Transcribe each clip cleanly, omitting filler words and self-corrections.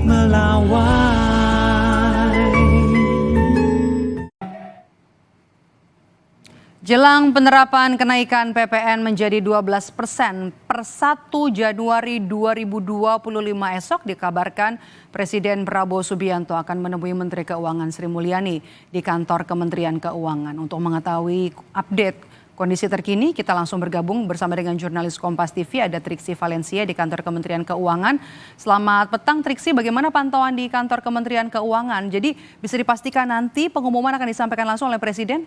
melawai. Jelang penerapan kenaikan PPN menjadi 12% per 1 Januari 2025 esok dikabarkan Presiden Prabowo Subianto akan menemui Menteri Keuangan Sri Mulyani di kantor Kementerian Keuangan. Untuk mengetahui update kondisi terkini, kita langsung bergabung bersama dengan jurnalis Kompas TV, ada Triksi Valencia di kantor Kementerian Keuangan. Selamat petang Triksi, bagaimana pantauan di kantor Kementerian Keuangan? Jadi bisa dipastikan nanti pengumuman akan disampaikan langsung oleh Presiden?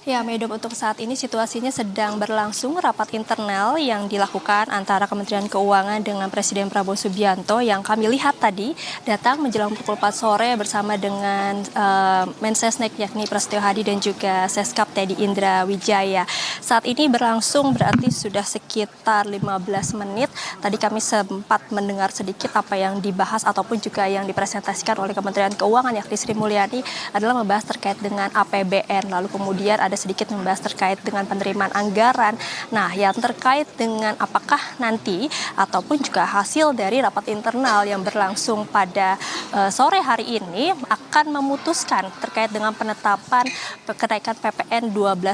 Ya, Medop, untuk saat ini situasinya sedang berlangsung rapat internal yang dilakukan antara Kementerian Keuangan dengan Presiden Prabowo Subianto yang kami lihat tadi datang menjelang pukul 4 sore bersama dengan Mensesnek yakni Prasetyo Hadi dan juga Seskap Teddy Indra Wijaya. Saat ini berlangsung berarti sudah sekitar 15 menit. Tadi kami sempat mendengar sedikit apa yang dibahas ataupun juga yang dipresentasikan oleh Kementerian Keuangan yakni Sri Mulyani adalah membahas terkait dengan APBN. Lalu kemudian ada sedikit membahas terkait dengan penerimaan anggaran. Nah, yang terkait dengan apakah nanti ataupun juga hasil dari rapat internal yang berlangsung pada sore hari ini akan memutuskan terkait dengan penetapan kenaikan PPN 12%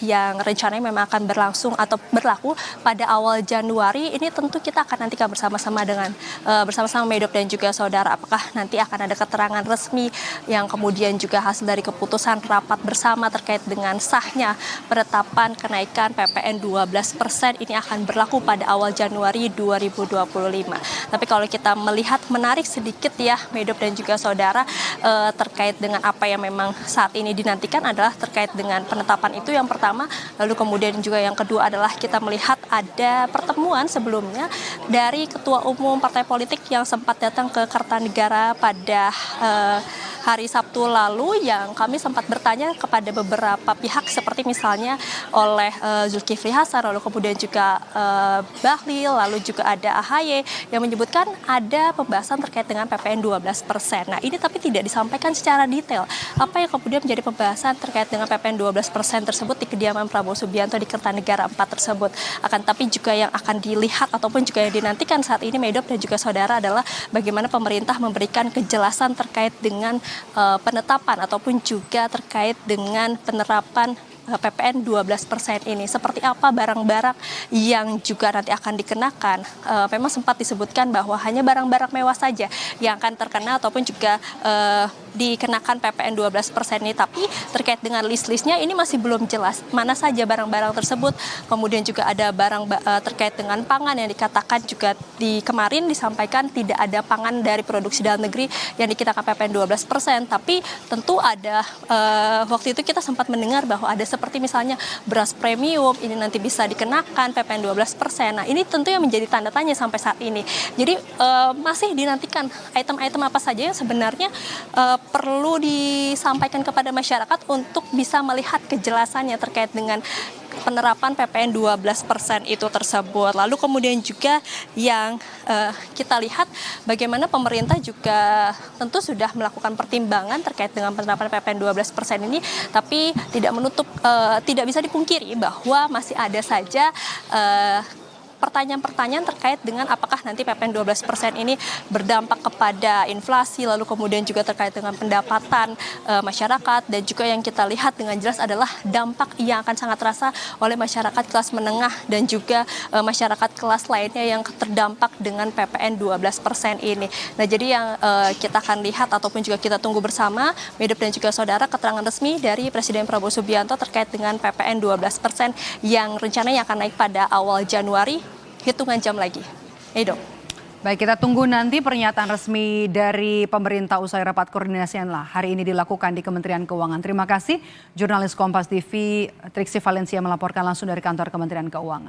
yang rencananya memang akan berlangsung atau berlaku pada awal Januari. Ini tentu kita akan nantikan bersama-sama dengan bersama-sama Medop dan juga saudara, apakah nanti akan ada keterangan resmi yang kemudian juga hasil dari keputusan rapat bersama terkait dengan sahnya penetapan kenaikan PPN 12% ini akan berlaku pada awal Januari 2025. Tapi kalau kita melihat menarik sedikit ya Medop dan juga saudara terkait dengan apa yang memang saat ini dinantikan adalah terkait dengan penetapan itu yang pertama, lalu kemudian juga yang kedua adalah kita melihat ada pertemuan sebelumnya dari Ketua Umum Partai Politik yang sempat datang ke Kertanegara pada hari Sabtu lalu yang kami sempat bertanya kepada beberapa pihak seperti misalnya oleh Zulkifli Hasan, lalu kemudian juga Bahlil, lalu juga ada AHY yang menyebutkan ada pembahasan terkait dengan PPN 12%. Nah, ini tapi tidak disampaikan secara detail apa yang kemudian menjadi pembahasan terkait dengan PPN 12% tersebut di kediaman Prabowo Subianto di Kertanegara 4 tersebut. Akan tapi juga yang akan dilihat ataupun juga yang dinantikan saat ini Medop dan juga saudara adalah bagaimana pemerintah memberikan kejelasan terkait dengan penetapan ataupun juga terkait dengan penerapan PPN 12% ini. Seperti apa barang-barang yang juga nanti akan dikenakan. Memang sempat disebutkan bahwa hanya barang-barang mewah saja yang akan terkena ataupun juga dikenakan PPN 12% ini. Tapi terkait dengan list-listnya ini masih belum jelas mana saja barang-barang tersebut. Kemudian juga ada barang terkait dengan pangan yang dikatakan juga kemarin disampaikan tidak ada pangan dari produksi dalam negeri yang dikenakan PPN 12%. Tapi tentu ada waktu itu kita sempat mendengar bahwa ada seperti misalnya beras premium ini nanti bisa dikenakan PPN 12%. Nah, ini tentu yang menjadi tanda tanya sampai saat ini. Jadi masih dinantikan item-item apa saja yang sebenarnya perlu disampaikan kepada masyarakat untuk bisa melihat kejelasannya terkait dengan penerapan PPN 12% itu tersebut. Lalu kemudian juga yang kita lihat bagaimana pemerintah juga tentu sudah melakukan pertimbangan terkait dengan penerapan PPN 12% ini, tapi tidak bisa dipungkiri bahwa masih ada saja pertanyaan-pertanyaan terkait dengan apakah nanti PPN 12% ini berdampak kepada inflasi, lalu kemudian juga terkait dengan pendapatan masyarakat, dan juga yang kita lihat dengan jelas adalah dampak yang akan sangat terasa oleh masyarakat kelas menengah dan juga masyarakat kelas lainnya yang terdampak dengan PPN 12% ini. Nah, jadi yang kita akan lihat ataupun juga kita tunggu bersama Medop dan juga saudara keterangan resmi dari Presiden Prabowo Subianto terkait dengan PPN 12% yang rencananya akan naik pada awal Januari. Hitungan jam lagi. Edo. Baik, kita tunggu nanti pernyataan resmi dari pemerintah usai rapat koordinasi yang hari ini dilakukan di Kementerian Keuangan. Terima kasih jurnalis Kompas TV Triksi Valencia melaporkan langsung dari kantor Kementerian Keuangan.